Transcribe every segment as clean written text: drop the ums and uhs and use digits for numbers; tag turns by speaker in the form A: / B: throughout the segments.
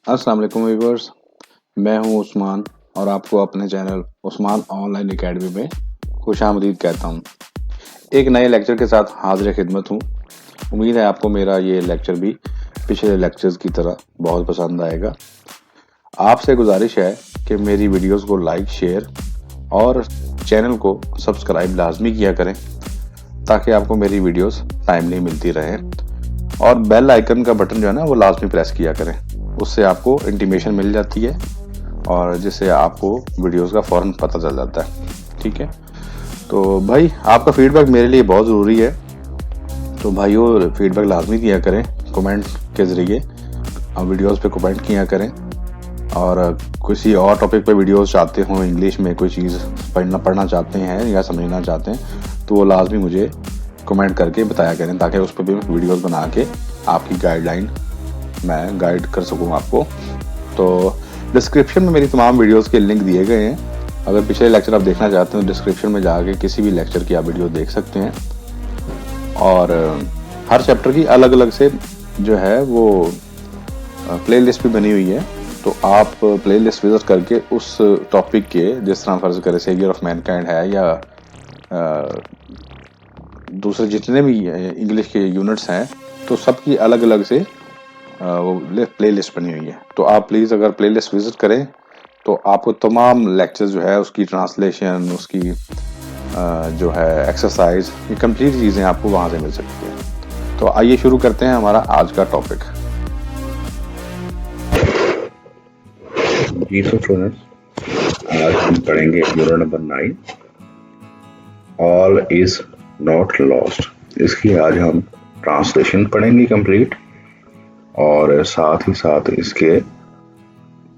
A: अस्सलाम वालेकुम व्यूअर्स, मैं हूं उस्मान और आपको अपने चैनल उस्मान ऑनलाइन एकेडमी में खुशामदीद कहता हूं। एक नए लेक्चर के साथ हाजिर खिदमत हूं। उम्मीद है आपको मेरा ये लेक्चर भी पिछले लेक्चर्स की तरह बहुत पसंद आएगा। आपसे गुजारिश है कि मेरी वीडियोस को लाइक, शेयर और चैनल को सब्सक्राइब लाजमी किया करें ताकि आपको मेरी वीडियोस टाइमली मिलती रहें, और बेल आइकन का बटन जो है ना वो लाजमी प्रेस किया करें। उससे आपको इंटीमेशन मिल जाती है और जिससे आपको वीडियोस का फ़ौरन पता चल जाता है। ठीक है, तो भाई आपका फीडबैक मेरे लिए बहुत ज़रूरी है, तो भाइयों फीडबैक लाजमी दिया करें कमेंट के ज़रिए। वीडियोस पे कमेंट किया करें, और किसी और टॉपिक पे वीडियोस चाहते हो, इंग्लिश में कोई चीज़ पढ़ना चाहते हैं या समझना चाहते हैं तो वो लाजमी मुझे कमेंट करके बताया करें ताकि उस पर भी वीडियोस बना के आपकी गाइडलाइन मैं गाइड कर सकूं आपको। तो डिस्क्रिप्शन में मेरी तमाम वीडियोस के लिंक दिए गए हैं। अगर पिछले लेक्चर आप देखना चाहते हैं तो डिस्क्रिप्शन में जाके किसी भी लेक्चर की आप वीडियो देख सकते हैं, और हर चैप्टर की अलग अलग से जो है वो प्लेलिस्ट भी बनी हुई है। तो आप प्लेलिस्ट विजिट करके उस टॉपिक के, जिस तरह फर्ज करें सेवियर ऑफ मैनकाइंड है या दूसरे जितने भी इंग्लिश के यूनिट्स हैं, तो सबकी अलग अलग से वो प्लेलिस्ट बनी हुई है। तो आप प्लीज़ अगर प्लेलिस्ट विजिट करें तो आपको तमाम लेक्चर्स जो है उसकी ट्रांसलेशन, उसकी जो है एक्सरसाइज, ये कंप्लीट चीज़ें आपको वहाँ से मिल सकती हैं। तो आइए शुरू करते हैं हमारा आज का टॉपिक।
B: जी तो स्टूडेंट्स, आज हम पढ़ेंगे unit number 9, all is not lost. इसकी आज हम ट्रांसलेशन पढ़ेंगे कंप्लीट, और साथ ही साथ इसके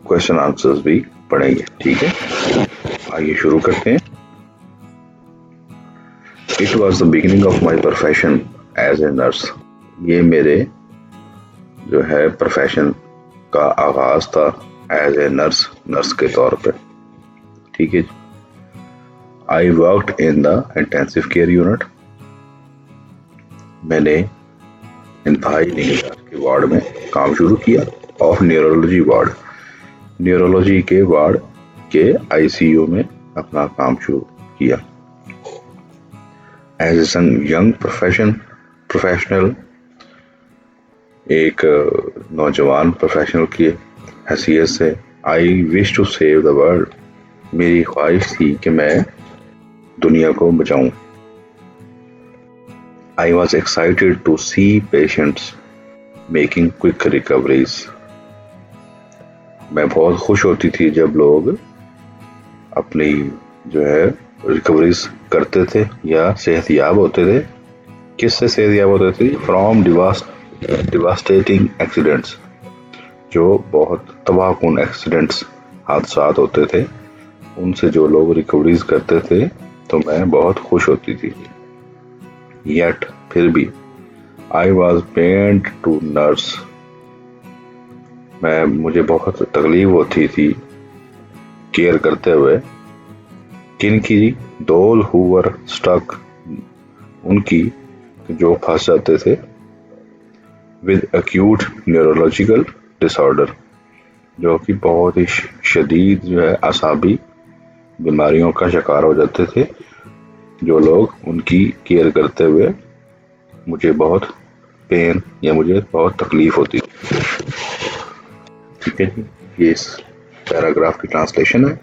B: क्वेश्चन आंसर्स भी पढ़ेंगे। ठीक है, आइए शुरू करते हैं। It was the beginning of my profession as a nurse. ये मेरे जो है प्रोफेशन का आगाज था एज ए नर्स के तौर पे। ठीक है, I worked in the intensive care unit. मैंने इंतहाई निगरानी के वार्ड में काम शुरू किया। ऑफ न्यूरोलॉजी वार्ड, न्यूरोलॉजी के वार्ड के आईसीयू में अपना काम शुरू किया। एज ए यंग प्रोफेशनल, एक नौजवान प्रोफेशनल की हैसियत से, I wish to save the world, मेरी ख्वाहिश थी कि मैं दुनिया को बचाऊं। I was excited to see patients making quick recoveries. मैं बहुत खुश होती थी जब लोग अपनी जो है रिकवरीज करते थे या सेहतयाब होते थे। किससे सेहतयाब होते थे? फ्रॉम डिवास्टेटिंग एक्सीडेंट्स, जो बहुत तबाहकुन एक्सीडेंट्स, हादसात होते थे, उनसे जो लोग रिकवरीज करते थे तो मैं बहुत खुश होती थी। Yet, फिर भी, I was pained to nurse, मुझे बहुत तकलीफ होती थी केयर करते हुए। किनकी? Those who were stuck, उनकी जो फंस जाते थे। With acute neurological disorder, जो कि बहुत ही शदीद जो है आसाबी बीमारियों का शिकार हो जाते थे। जो लोग उनकी केयर करते हुए मुझे बहुत पेन या मुझे बहुत तकलीफ होती थी। ठीक है जी, ये इस पैराग्राफ की ट्रांसलेशन है,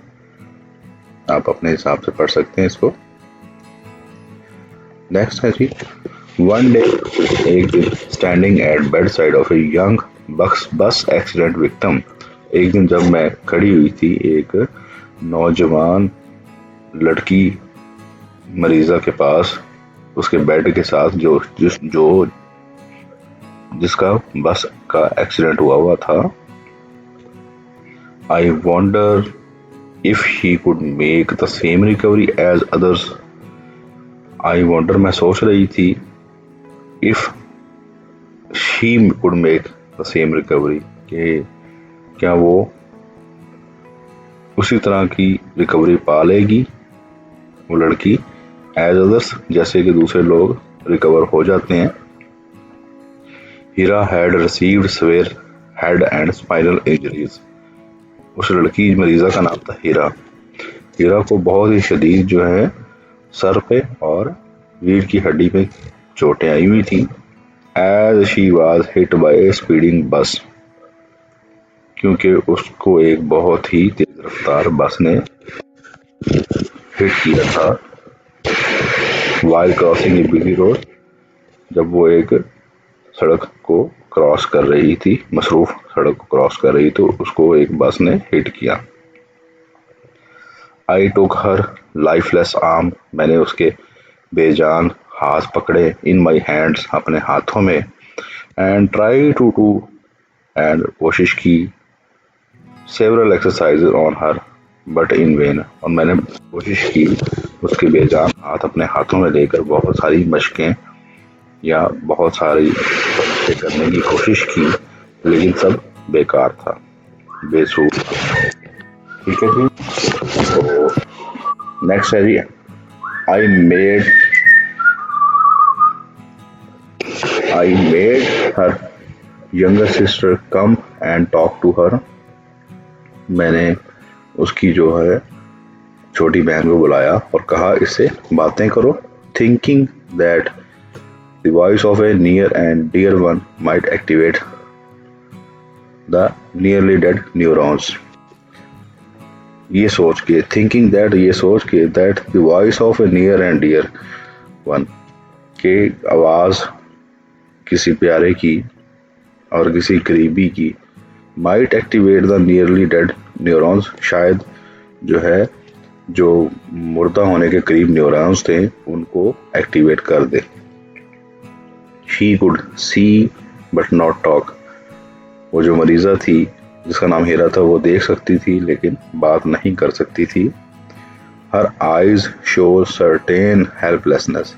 B: आप अपने हिसाब से पढ़ सकते हैं इसको। नेक्स्ट है जी, वन डे, एक दिन, standing at bed side of a young बस एक्सीडेंट विक्टिम, एक दिन जब मैं खड़ी हुई थी एक नौजवान लड़की मरीजा के पास, उसके बेड के साथ, जिसका बस का एक्सीडेंट हुआ था। I wonder if he could make the same recovery as others. I wonder, मैं सोच रही थी, if she could make the same recovery, कि क्या वो उसी तरह की रिकवरी पा लेगी वो लड़की, एज अदर्स, जैसे कि दूसरे लोग रिकवर हो जाते हैं। Heera had received head and spinal injuries. उस लड़की मरीजा का नाम था हीरा। हीरा को बहुत ही शदीद जो है सर पे और रीढ़ की हड्डी पे चोटें आई हुई थी। As she was hit by a speeding bus, क्योंकि उसको एक बहुत ही तेज रफ्तार बस ने हिट किया था वाइल क्रॉसिंग ए बिजी रोड। जब वो एक सड़क को क्रॉस कर रही थी, मसरूफ सड़क को क्रॉस कर रही, तो उसको एक बस ने हिट किया। आई टुक हर लाइफलेस आर्म, मैंने उसके बेजान हाथ पकड़े, इन माई हैंड्स, अपने हाथों में, एंड ट्राई टू एंड कोशिश की, several exercises on her but in when, और मैंने कोशिश की उसके बेजान हाथ अपने हाथों में लेकर बहुत सारी मशकें या बहुत सारी मशकें करने की कोशिश की, लेकिन सब बेकार था, बेसूर था। ठीक है जी। तो नेक्स्ट है जी, I made her younger sister come and talk to her, मैंने उसकी जो है छोटी बहन को बुलाया और कहा इससे बातें करो। Thinking that the voice of a near and dear one might activate the nearly dead neurons, ये सोच के, थिंकिंग दैट, ये सोच के, that the voice of a near and dear one, के आवाज किसी प्यारे की और किसी करीबी की, might activate the nearly dead neurons, शायद जो है जो मुर्दा होने के करीब न्यूरॉन्स थे उनको एक्टिवेट कर दे। She could see but not talk, वो जो मरीजा थी जिसका नाम हीरा था वो देख सकती थी लेकिन बात नहीं कर सकती थी। Her eyes show certain helplessness,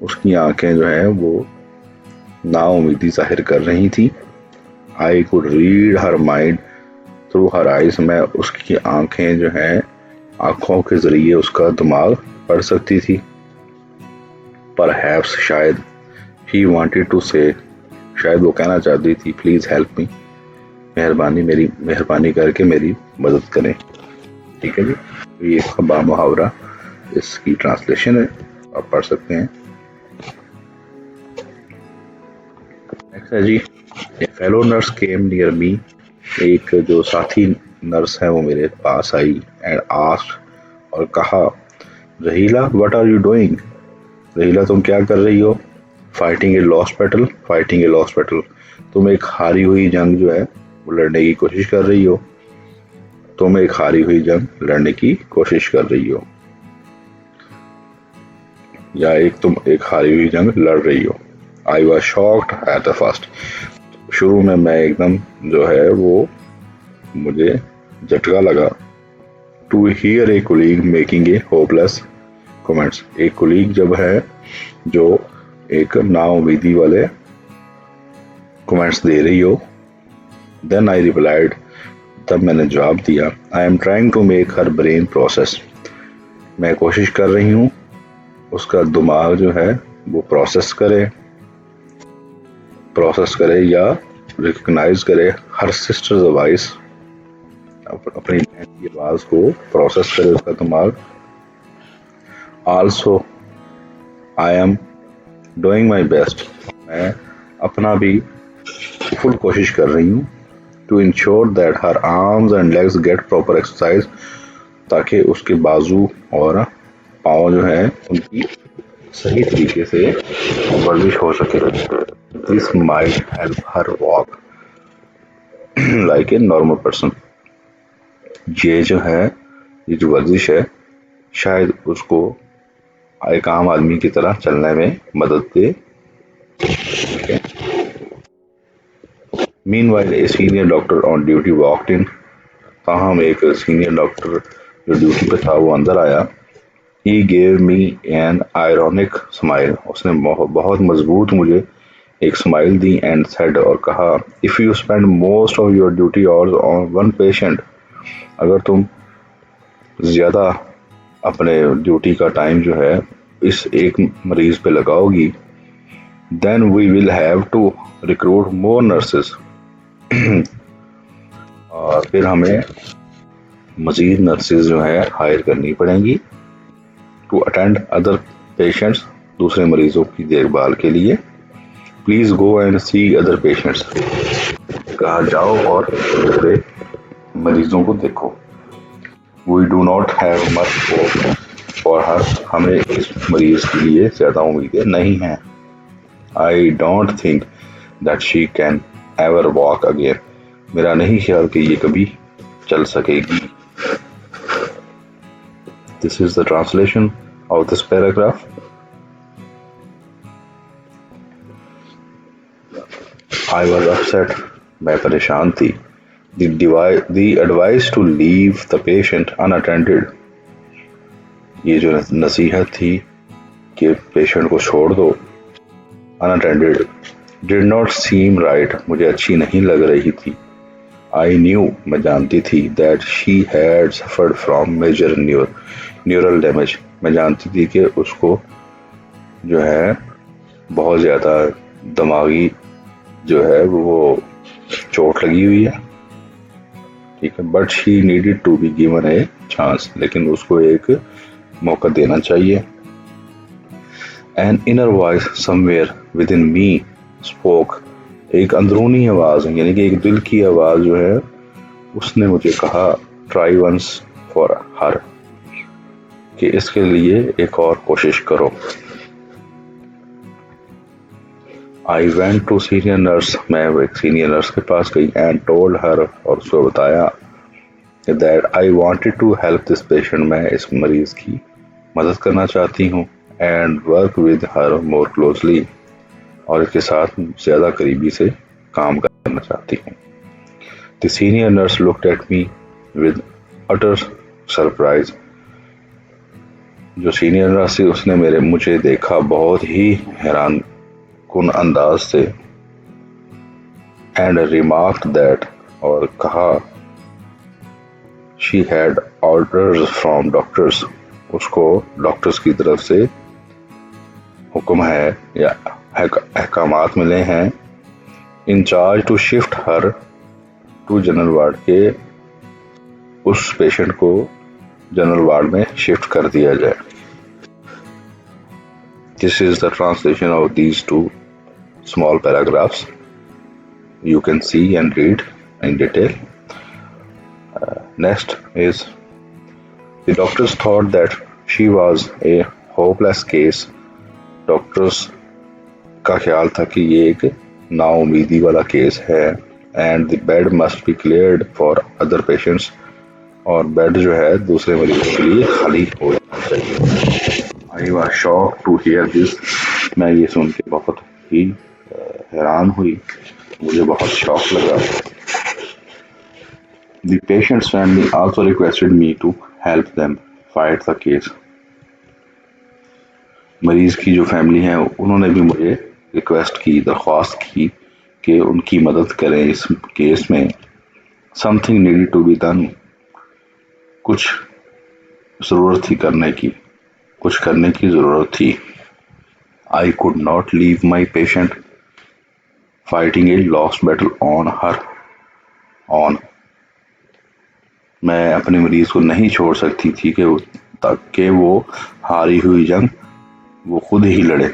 B: उसकी आंखें जो है वो नाउमीदी जाहिर कर रही थी। I could read her mind through her eyes, मैं उसकी आंखें जो हैं, आंखों के जरिए उसका दिमाग पढ़ सकती थी। परहैप्स, शायद, ही वांटेड टू से, शायद वो कहना चाहती थी प्लीज हेल्प मी, मेहरबानी करके मेरी मदद करें। ठीक है जी, ये इसका बामुहावरा इसकी ट्रांसलेशन है, आप पढ़ सकते हैं। नेक्स्ट है जी, a fellow nurse came near me, एक जो साथी नर्स है वो मेरे पास आई एंड आस्क्ड, और कहा, रहीला व्हाट आर यू डूइंग, रहीला तुम क्या कर रही हो। फाइटिंग ए लॉस्ट बैटल, तुम एक हारी हुई जंग जो है वो लड़ने की कोशिश कर रही हो, या तुम एक हारी हुई जंग लड़ रही हो। I was shocked at the first, शुरू में मैं एकदम जो है वो मुझे झटका लगा। To hear a colleague making a hopeless comments, एक कोलीग जब है जो एक नाउमीदी वाले कमेंट्स दे रही हो। देन आई रिप्लाइड, तब मैंने जवाब दिया, I am trying to make her brain process, मैं कोशिश कर रही हूँ उसका दिमाग जो है वो प्रोसेस करे या रिकग्नाइज करे हर सिस्टर्स वॉइस, अपनी बहन की आवाज को प्रोसेस करे उसका दिमाग। Also I am doing my best, मैं अपना भी फुल कोशिश कर रही हूँ। To ensure that her arms and legs get proper exercise, ताकि उसके बाजू और पाँव जो है उनकी सही तरीके से वर्जिश हो सके। This might help her walk like a normal person, ये जो वर्जिश है शायद उसको एक आम आदमी की तरह चलने में मदद दे। Meanwhile a senior doctor on duty walked in, ताहम एक सीनियर डॉक्टर जो ड्यूटी पे था वो अंदर आया। He gave me an ironic smile, उसने बहुत मजबूत मुझे एक स्माइल दी एंड सेड, और कहा, if you spend most of your duty hours on one patient, अगर तुम ज़्यादा अपने ड्यूटी का टाइम जो है इस एक मरीज पे लगाओगी, then we will have to recruit more nurses, और फिर हमें मजीद नर्सेज जो है हायर करनी पड़ेंगी टू अटेंड अदर पेशेंट्स, दूसरे मरीजों की देखभाल के लिए। Please go and see other patients, कहा जाओ और दूसरे मरीजों को देखो। We do not have much hope for her, हमें इस मरीज के लिए ज्यादा उम्मीदें नहीं हैं। I don't think that she can ever walk again, मेरा नहीं ख्याल कि ये कभी चल सकेगी। This is the translation of this paragraph. I was upset, मैं परेशान थी। The advice to leave the patient unattended, ये जो नसीहत थी कि पेशेंट को छोड़ दो unattended, did not seem right, मुझे अच्छी नहीं लग रही थी। I knew, मैं जानती थी, that she had suffered from major neural damage, मैं जानती थी कि उसको जो है बहुत ज़्यादा दिमागी जो है वो चोट लगी हुई है, ठीक है। But she needed to be given a chance, लेकिन उसको एक मौका देना चाहिए। An inner voice somewhere within me spoke, एक अंदरूनी आवाज यानी कि एक दिल की आवाज जो है उसने मुझे कहा, ट्राई वंस फॉर हर, कि इसके लिए एक और कोशिश करो। I went to senior nurse, मैं एक सीनियर नर्स के पास गई, एंड टोल्ड हर, और उसको बताया that I wanted to help this patient, मैं इस मरीज की मदद करना चाहती हूँ, and work with her more closely, और इसके साथ ज़्यादा करीबी से काम करना चाहती हूँ। The senior nurse looked at me with utter surprise, जो सीनियर नर्स थी उसने मुझे देखा बहुत ही हैरान कुन अंदाज से, एंड रिमार्क्ड दैट, और कहा, she had orders from doctors, उसको डॉक्टर्स की तरफ से हुक्म है या अहकामात मिले हैं, in charge to shift her to general ward, के उस पेशेंट को जनरल वार्ड में शिफ्ट कर दिया जाए। This is the translation of these two small paragraphs. You can see and read in detail. Next is, the doctors thought that she was a hopeless case. Doctors का ख्याल था कि ये एक नाउमीदी वाला केस है, and the bed must be cleared for other patients, और bed जो है दूसरे मरीजों के लिए खाली हो जाना चाहिए। I was shocked to hear this. मैं ये सुन के बहुत ही हैरान हुई, मुझे बहुत शौक लगा। The patient's family also requested me to help them fight the case. मरीज की जो फैमिली है उन्होंने भी मुझे रिक्वेस्ट की, दरख्वास्त की कि उनकी मदद करें इस केस में। Something needed to be done, कुछ ज़रूरत थी करने की, कुछ करने की ज़रूरत थी। I could not leave my patient fighting a lost battle on her own, मैं अपने मरीज को नहीं छोड़ सकती थी ताकि वो हारी हुई जंग वो खुद ही लड़े।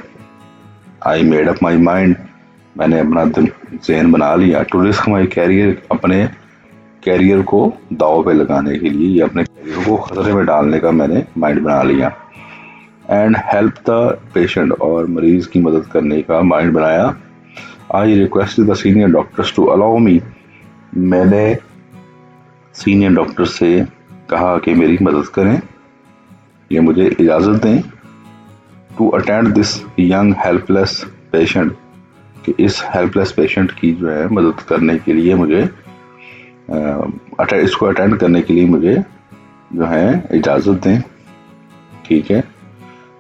B: I made up my mind, मैंने अपना ज़हन बना लिया, टू रिस्क माई कैरियर, अपने कैरियर को दाव पे लगाने के लिए या अपने कैरियर को खतरे में डालने का मैंने माइंड बना लिया। एंड हेल्प द पेशेंट, और मरीज की मदद करने का माइंड बनाया। I requested the senior doctors to allow me, मैंने सीनियर डॉक्टर से कहा कि मेरी मदद करें, ये मुझे इजाज़त दें, to attend this young helpless patient, कि इस हेल्पलेस पेशेंट की जो है मदद करने के लिए मुझे इसको अटेंड करने के लिए मुझे जो है इजाज़त दें, ठीक है।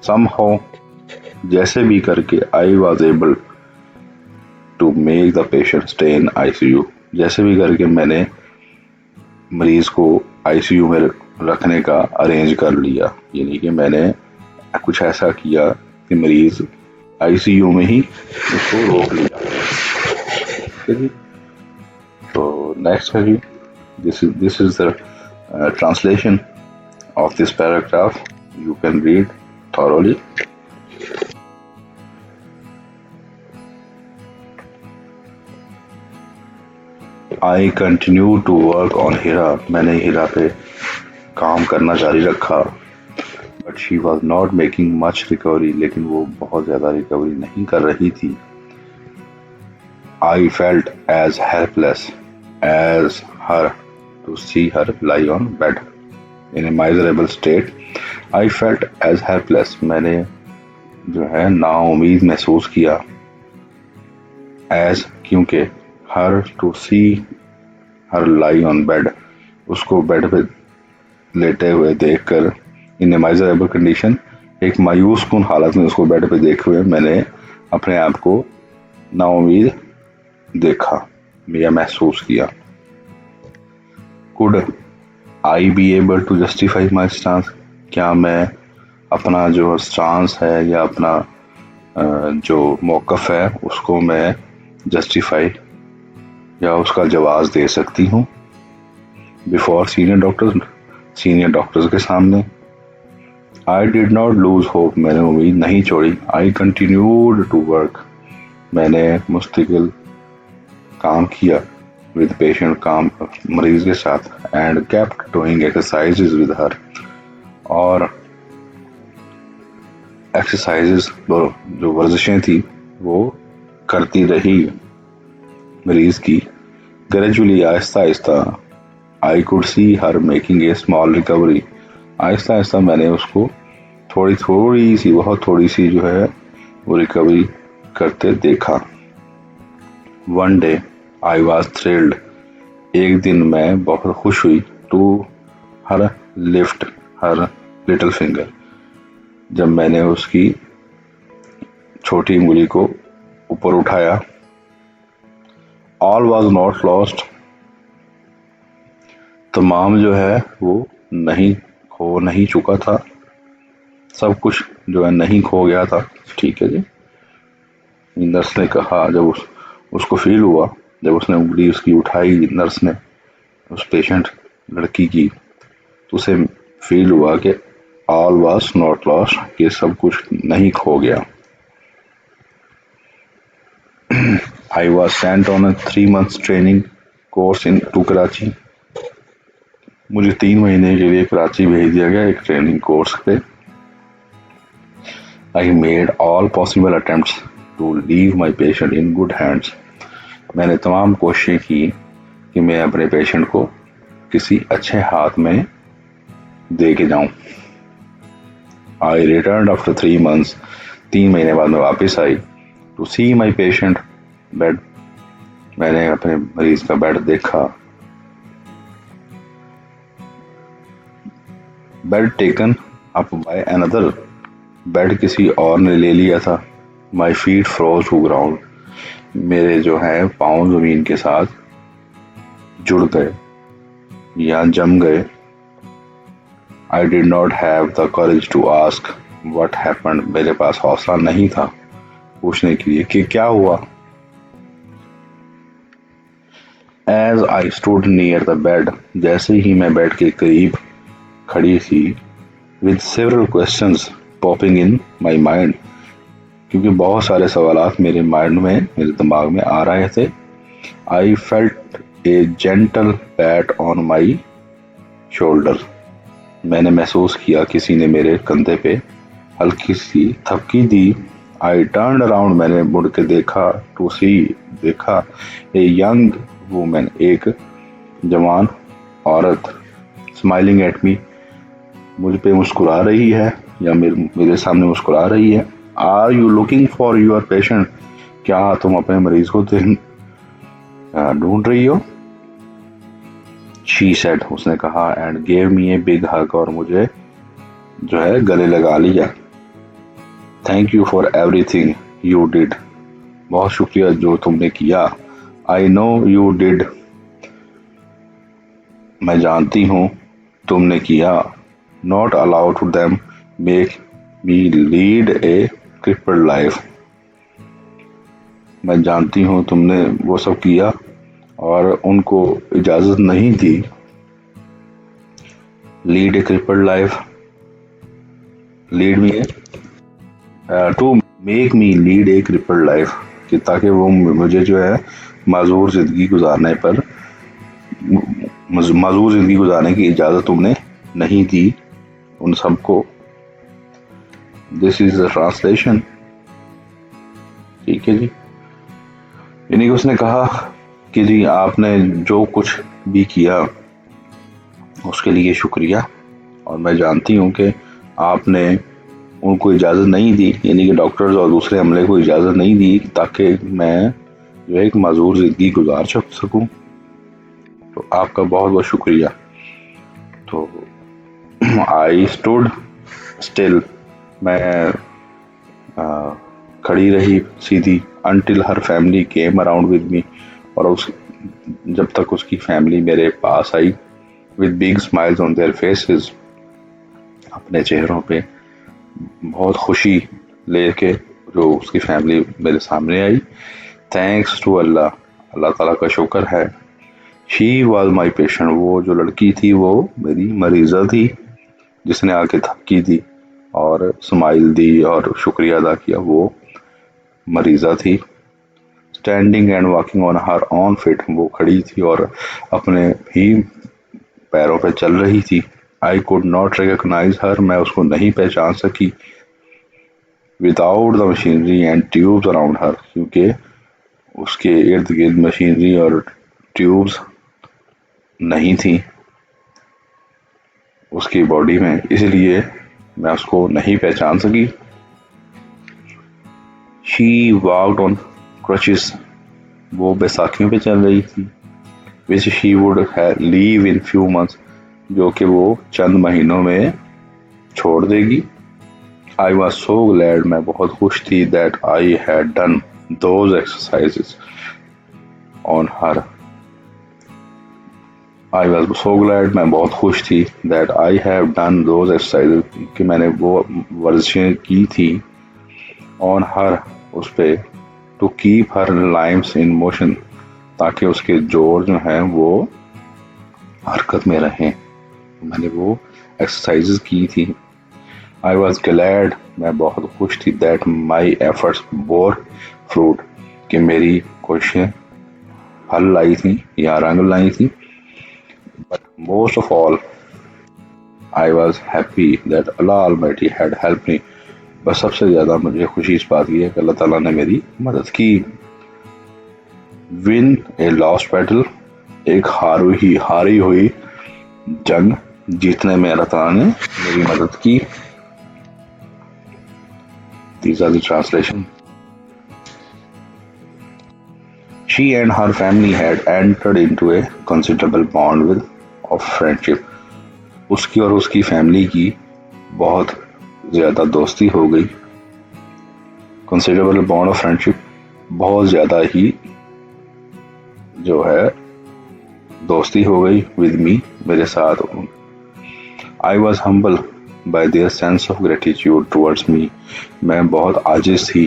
B: समहाउ, जैसे भी करके, I was able to make the patient stay in ICU, जैसे भी करके मैंने मरीज को ICU में रखने का अरेंज कर लिया, यानी कि मैंने कुछ ऐसा किया कि मरीज ICU में ही उसको रोक लिया। तो नेक्स्ट है जी, this is the translation of this paragraph. You can read thoroughly. I continue to work on Hira. मैंने हीरा पे काम करना जारी रखा. But she was not making much recovery. लेकिन वो बहुत ज़्यादा रिकवरी नहीं कर रही थी. I felt as helpless as her to see her lie on bed in a miserable state. I felt as helpless. मैंने जो है नाउम्मीद महसूस किया. As क्योंकि her to see her lie on bed, उसको बेड पे लेटे हुए देखकर, in a miserable condition, एक मायूस कुन हालत में उसको बेड पे देखे हुए मैंने अपने आप को नाउम्मीद देखा या महसूस किया. Could I be able to justify my stance? क्या मैं अपना जो स्टांस है या अपना जो मौक़िफ़ है उसको मैं जस्टिफाई या उसका जवाब दे सकती हूँ बिफोर सीनियर डॉक्टर्स के सामने. I did not lose hope. मैंने उम्मीद नहीं छोड़ी. I continued to work. मैंने मुस्तकिल काम किया with patient, काम मरीज के साथ, and kept doing exercises with her. और एक्सरसाइजेस जो वर्जिशें थी वो करती रही मरीज की. Gradually Aahista Aahista I could see her making a small recovery. Aahista Aahista मैंने उसको बहुत थोड़ी सी जो है वो रिकवरी करते देखा. One day I was thrilled. एक दिन मैं बहुत खुश हुई. To her lift her little finger. जब मैंने उसकी छोटी उंगली को ऊपर उठाया. All was not lost. तमाम जो है वो नहीं चुका था. सब कुछ जो है नहीं खो गया था. ठीक है जी. नर्स ने कहा, जब उसको फील हुआ, जब उसने उंगली उसकी उठाई नर्स ने उस पेशेंट लड़की की, तो उसे फील हुआ कि ऑल वाज नॉट लॉस्ट, कि सब कुछ नहीं खो गया. I was sent on a 3 months training course into Karachi. मुझे 3 महीने के लिए कराची भेज दिया गया एक ट्रेनिंग कोर्स पे. I made all possible attempts to leave my patient in good hands. मैंने तमाम कोशिशें की कि मैं अपने पेशेंट को किसी अच्छे हाथ में दे के जाऊं. आई रिटर्न आफ्टर 3 months. 3 महीने बाद मैं वापस आई. To see my patient bed. मैंने अपने मरीज का बेड देखा. Bed taken up by another. बेड किसी और ने ले लिया था. My feet froze to ground. मेरे जो है पाँव जमीन के साथ जुड़ गए या जम गए. I did not have the courage to ask what happened. मेरे पास हौसला नहीं था पूछने के लिए कि क्या हुआ. As I stood near the bed. जैसे ही मैं बेड के करीब खड़ी थी, with several questions popping in my mind, क्योंकि बहुत सारे सवालात मेरे माइंड में, मेरे दिमाग में आ रहे थे. I felt A gentle PAT on my shoulder. मैंने महसूस किया किसी ने मेरे कंधे पे हल्की सी थपकी दी. I turn around. मैंने मुड़ के देखा. टू सी देखा ए यंग वुमेन. एक जवान औरत. Smiling at me. मुझ पे मुस्कुरा रही है या मेरे सामने मुस्कुरा रही है. Are you looking for your patient. क्या तुम अपने मरीज को ढूंढ रही हो. She said. उसने कहा. And gave me a big hug. और मुझे जो है गले लगा लिया. Thank you for everything you did. बहुत शुक्रिया जो तुमने किया. I know you did. मैं जानती हूँ तुमने किया. Not allow to them make me lead a crippled life. मैं जानती हूँ तुमने वो सब किया और उनको इजाज़त नहीं थी lead a crippled life, lead me to make me lead a crippled life, कि ताकि वो मुझे जो है माजूर ज़िंदगी गुजारने पर माजूर ज़िंदगी गुजारने की इजाज़त तुमने नहीं दी उन सबको। This is the translation. ठीक है जी। यानी कि उसने कहा कि जी आपने जो कुछ भी किया उसके लिए शुक्रिया, और मैं जानती हूँ कि आपने उनको इजाज़त नहीं दी, यानी कि डॉक्टर्स और दूसरे अमले को इजाज़त नहीं दी ताकि मैं जो है एक माजूर ज़िंदगी गुजार सकूँ। तो आपका बहुत बहुत शुक्रिया। तो आई स्टूड स्टिल, मैं खड़ी रही सीधी, until her family came around with me, और जब तक उसकी फैमिली मेरे पास आई, with big smiles on their faces, अपने चेहरों पे बहुत खुशी लेके जो उसकी फैमिली मेरे सामने आई। थैंक्स टू अल्लाह, अल्लाह ताला का शुक्र है। शी वॉज माई पेशेंट, वो जो लड़की थी वो मेरी मरीज़ा थी जिसने आके थपकी दी और स्माइल दी और शुक्रिया अदा किया, वो मरीज़ा थी। Standing and walking on her on fit, वो खड़ी थी और अपने ही पैरों पे चल रही थी। I could not recognise her, मैं उसको नहीं पहचान सकी। Without the machinery and tubes around her, क्योंकि उसके इर्द गिर्द मशीनरी और ट्यूब्स नहीं थी उसकी बॉडी में, इसलिए मैं उसको नहीं पहचान सकी। शी वॉक्ड ऑन क्रचेस, वो बैसाखियों पे चल रही थी। Which she would leave in few months, जो कि वो चंद महीनों में छोड़ देगी। आई वॉज सो ग्लैड, मैं बहुत खुश थी, that I had done those exercises on her. I was so glad, मैं बहुत खुश थी, that I have done those exercises, कि मैंने वो वर्जिशें की थी, ऑन हर, उस पे, to keep her limbs in motion, ताकि उसके जोड़ जो हैं वो हरकत में रहें। मैंने वो एक्सरसाइजेस की थी। आई वॉज ग्लैड, मैं बहुत खुश थी, that my efforts bore fruit, कि मेरी कोशिशें फल लाई थी या रंग लाई थी। But most of all I was happy that Allah almighty had help me, बस सबसे ज़्यादा मुझे खुशी इस बात की है कि अल्लाह ताला ने मेरी मदद की। विन ए लॉस्ट बैटल, एक हारी हुई जंग जीतने में अल्लाह ताला ने मेरी मदद की। These are the translation. She and her family had entered into a considerable bond of friendship. उसकी और उसकी फैमिली की बहुत ज़्यादा दोस्ती हो गई। Considerable bond of friendship, बहुत ज़्यादा ही जो है दोस्ती हो गई with me, मेरे साथ। I was humble by their sense of gratitude towards me, मैं बहुत आजिज़ थी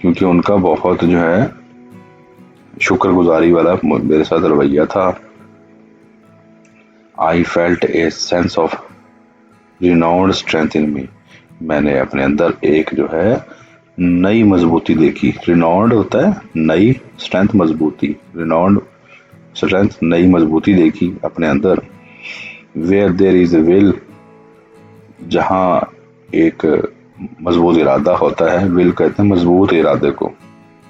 B: क्योंकि उनका बहुत जो है शुक्रगुजारी वाला मेरे साथ रवैया था। I felt a sense of renewed strength in me, मैंने अपने अंदर एक जो है नई मजबूती देखी। रिनॉर्ड होता है नई, स्ट्रेंथ मजबूती, रिनॉर्ड स्ट्रेंथ, नई मजबूती देखी अपने अंदर। Where there is a will, जहाँ एक मजबूत इरादा होता है, विल कहते हैं मजबूत इरादे को।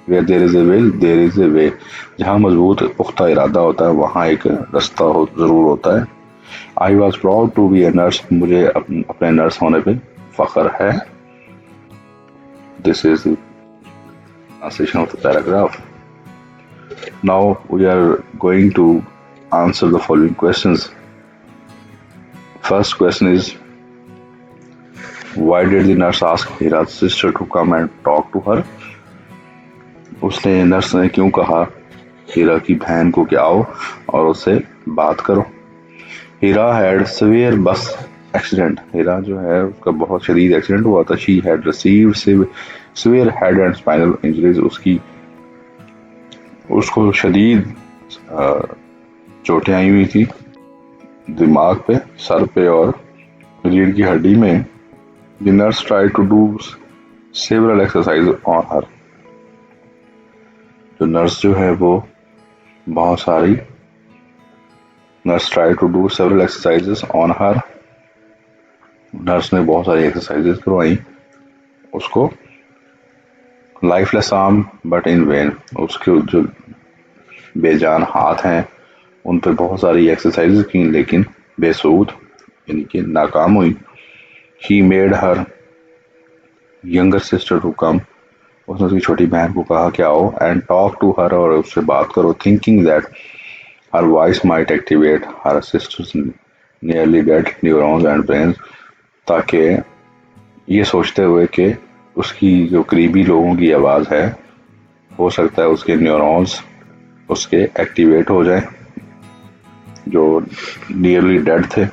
B: Where there is a will there is a way, जहाँ मजबूत पुख्ता इरादा होता है वहाँ एक रास्ता जरूर होता है। I was proud to be a nurse, मुझे अपने नर्स होने पे फख्र है। This is translation of the paragraph. Now we are going to answer the following questions. First question is, why did the nurse ask Hira's sister to come and talk to her? उसने nurse ने क्यों कहा हीरा की बहन को कि आओ और उससे बात करो। हीरा हैड severe बस एक्सीडेंट, हीरा जो है उसका बहुत शदीद एक्सीडेंट हुआ था। She had received severe head and spinal injuries, उसको शदीद चोटें आई हुई थी दिमाग पे, सर पे और रीढ़ की हड्डी में। The nurse tried to do several exercises on her. जो नर्स जो है वो बहुत सारी nurse try to do several exercises on her. Nurse ने बहुत सारी एक्सरसाइजेस करवाई उसको। Lifeless arm but in vain, उसके जो बेजान हाथ हैं उन पे बहुत सारी एक्सरसाइजेस की लेकिन बेसूद यानी कि नाकाम हुई। He made her younger sister to come, उसने उसकी छोटी बहन को कहा कि आओ एंड टॉक टू हर, और उससे बात करो, thinking that her voice might activate her sisters nearly dead neurons and brain, ताकि ये सोचते हुए कि उसकी जो करीबी लोगों की आवाज़ है हो सकता है उसके न्यूरॉन्स उसके एक्टिवेट हो जाए जो नियरली डेड थे,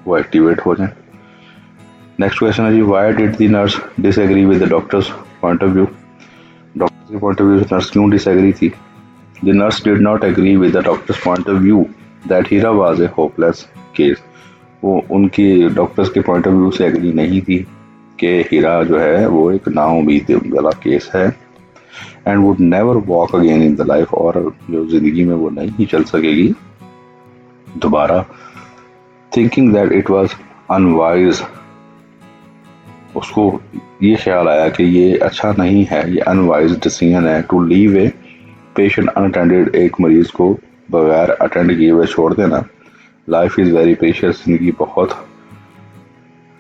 B: वो एक्टिवेट हो जाए। नेक्स्ट क्वेश्चन है जी, why did the nurse disagree with the doctor's point of view. Doctor के पॉइंट ऑफ व्यू से नर्स क्यों डिसएग्री थी? The nurse did not agree with the doctor's point of view that Heera was a hopeless case. वो उनकी doctors के point of view से agree नहीं थी कि हीरा जो है वो एक नाउम्मीद वाला केस है and would never walk again in the life, और जो जिंदगी में वो नहीं चल सकेगी दोबारा। Thinking that it was unwise, उसको ये ख्याल आया कि ये अच्छा नहीं है, ये अनवाइज डिसीजन है to leave a patient unattended, एक मरीज को बगैर अटेंड किए हुए छोड़ देना। लाइफ इज वेरी प्रेशियस, जिंदगी बहुत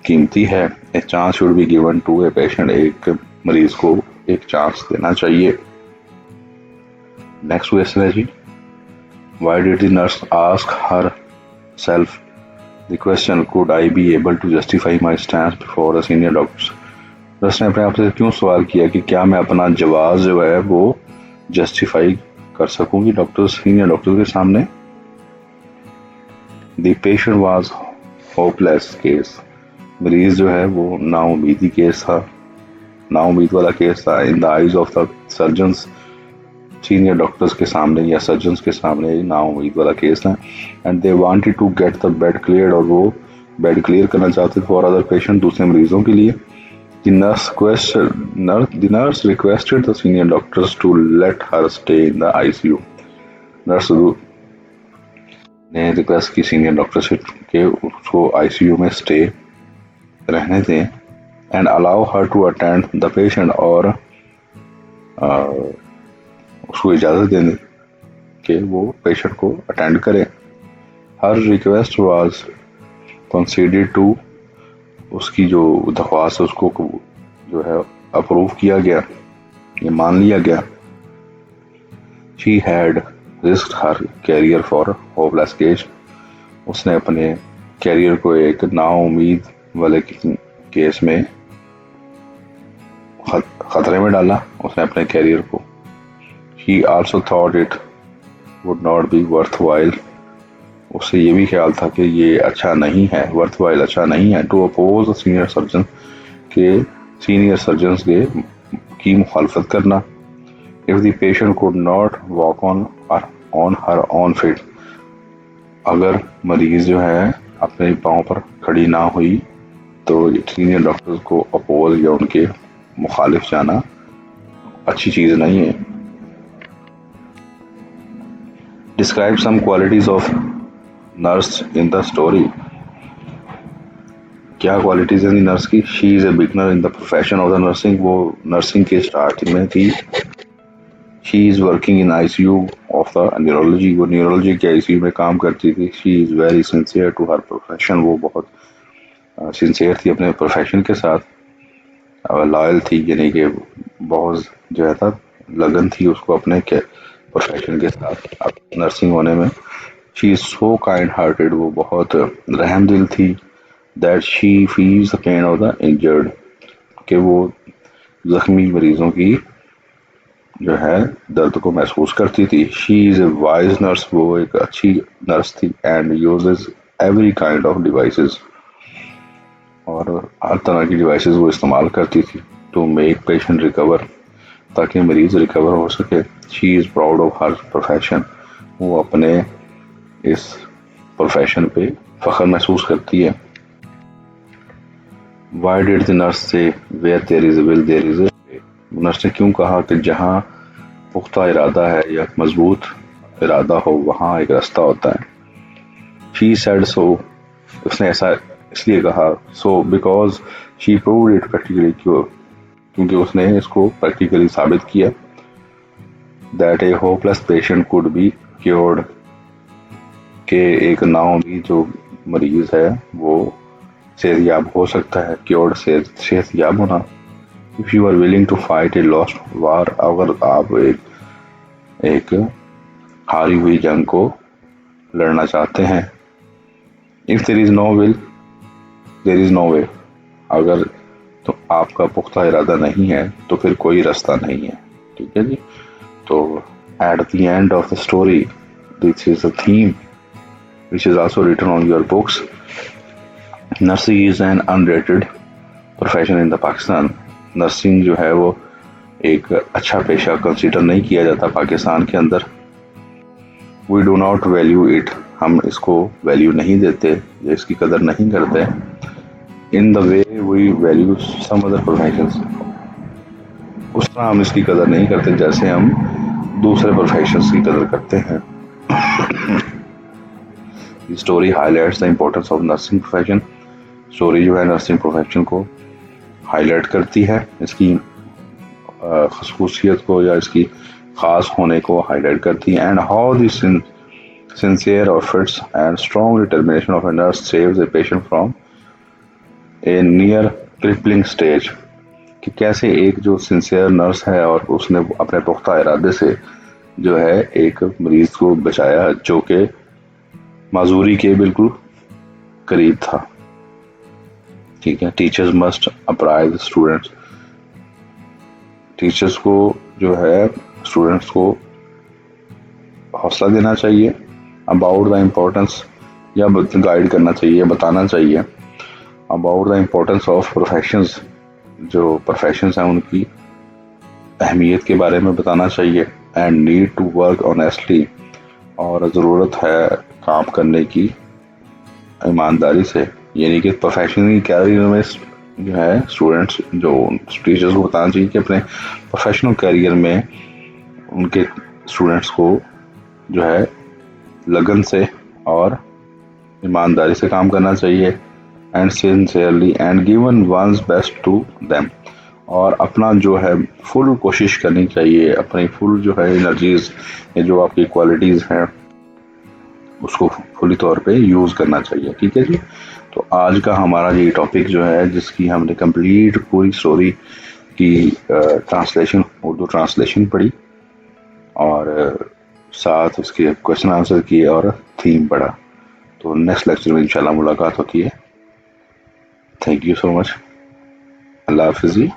B: कीमती है। A chance should be given to a patient, एक मरीज को एक चांस देना चाहिए। नेक्स्ट क्वेश्चन है जी, why did the nurse ask herself the question, could I be able to justify my stand before the senior doctors. Nurse ने अपने आप से क्यों सवाल किया कि क्या मैं अपना जवाब जो है वो जस्टिफाई कर सकूंगी सीनियर डॉक्टर्स के सामने। The patient was hopeless case, मरीज जो है वो नाउम्मीदी केस था, नाउम्मीद वाला केस था। In the eyes of the surgeons, senior doctors के सामने या सर्जन्स के सामने नाउम्मीद वाला केस था। And they wanted to get the bed cleared, और वो बेड क्लियर करना चाहते थे फॉर अदर पेशेंट, दूसरे मरीजों के लिए। The nurse requested the senior doctors to let her stay in the ICU. Nurse ने रिक्वेस्ट की सीनियर डॉक्टर से कि उसको आईसीयू में स्टे रहने दें and allow her to attend the patient, और उसको इजाज़त देने कि वो पेशेंट को अटेंड करे। हर रिक्वेस्ट वाज कंसीडर्ड टू, उसकी जो दरख्वास्त उसको जो है अप्रूव किया गया, ये मान लिया गया। She had risked her career for hopeless case, उसने अपने कैरियर को एक नाउम्मीद वाले केस में खतरे में डाला, उसने अपने कैरियर को। She also thought it would not be worth while, उससे ये भी ख्याल था कि ये अच्छा नहीं है, वर्थ वाइल अच्छा नहीं है, to oppose the senior surgeon, के सीनियर सर्जन्स के की मुखालफत करना। If the patient could not walk on her on feet, अगर मरीज जो है अपने पाँव पर खड़ी ना हुई तो सीनियर डॉक्टर्स को अपोज या उनके मुखालिफ जाना अच्छी चीज़ नहीं है। Describe some qualities of nurse in the story, क्या क्वालिटीज हैं नर्स की? She is a beginner in the profession of the nursing, वो नर्सिंग के स्टार्टिंग में थी। She is working in ICU of the neurology, वो न्यूरोलॉजी के ICU में काम करती थी। She is very sincere to her profession, वो बहुत सिंसियर थी अपने प्रोफेशन के साथ, लॉयल थी, यानी कि बहुत जो है था लगन थी उसको अपने के प्रोफेशन के साथ नर्सिंग होने में। She is so kind hearted, वो बहुत रहमदिल थी। That she feels the pain of the injured, कि वो जख्मी मरीजों की जो है दर्द को महसूस करती थी। She is A wise nurse, वो एक अच्छी नर्स थी। And uses every kind of devices, और हर तरह की डिवाइसेस वो इस्तेमाल करती थी टू मेक पेशेंट रिकवर, ताकि मरीज रिकवर हो सके। She is proud of her profession, वो अपने इस प्रोफेशन पे फख्र महसूस करती है। Why did the nurse say where there is a will there is a, नर्स ने क्यों कहा कि जहाँ पुख्ता इरादा है या मजबूत इरादा हो वहाँ एक रास्ता होता है। शी सेड सो, उसने ऐसा इसलिए कहा, so because she proved it practically, क्योंकि उसने इसको प्रैक्टिकली साबित किया, that A hopeless patient could be cured, के एक नाउमीद जो मरीज है वो सेहतयाब हो सकता है। क्योर्ड से सेहतयाब होना। If you are willing to fight a lost war, अगर आप एक हारी हुई जंग को लड़ना चाहते हैं। If there is no will there is no way, अगर तो आपका पुख्ता इरादा नहीं है तो फिर कोई रास्ता नहीं है। ठीक है जी। तो at the end of the story, this is the theme which is also written on your books. Nursing is an unrated profession in the Pakistan. Nursing जो है वो एक अच्छा पेशा कंसीडर नहीं किया जाता पाकिस्तान के अंदर। We do not value it, हम इसको वैल्यू नहीं देते या इसकी कदर नहीं करते। In the way we value some other professions, उस तरह हम इसकी कदर नहीं करते जैसे हम दूसरे प्रोफेशंस की कदर करते हैं। Story highlights the importance of nursing profession, story जो है नर्सिंग प्रोफेशन को हाईलाइट करती है, इसकी खसूसियत को या इसकी खास होने को हाईलाइट करती है। And how this sincere efforts and strong determination of a nurse saves a patient from A near crippling stage, कि कैसे एक जो सिंसियर नर्स है और उसने अपने पुख्ता इरादे से जो है एक मरीज को बचाया जो कि माजूरी के बिल्कुल करीब था। ठीक है। Teachers must apprise students, teachers को जो है स्टूडेंट्स को हौसला देना चाहिए अबाउट द इम्पोर्टेंस, या गाइड करना चाहिए, बताना चाहिए about the importance of professions, जो प्रोफेशंस हैं उनकी अहमियत के बारे में बताना चाहिए। And need to work honestly, और ज़रूरत है काम करने की ईमानदारी से, यानी कि प्रोफेशनल कैरियर में जो है स्टूडेंट्स जो टीचर्स को बताना चाहिए कि अपने प्रोफेशनल कैरियर में उनके स्टूडेंट्स को जो है लगन से और ईमानदारी से काम करना चाहिए। And sincerely and given one's best to them, और अपना जो है फुल कोशिश करनी चाहिए, अपनी फुल जो है एनर्जीज, ये जो आपकी क्वालिटीज़ हैं उसको फुली तौर पे यूज़ करना चाहिए। ठीक है जी। तो आज का हमारा ये टॉपिक जो है जिसकी हमने कंप्लीट पूरी स्टोरी की ट्रांसलेशन, उर्दू ट्रांसलेशन पढ़ी और साथ उसके क्वेश्चन आंसर किए और थीम पढ़ा। तो नेक्स्ट लेक्चर में इंशाल्लाह मुलाकात होती है। Thank you so much. अल्लाह हाफिज़ जी।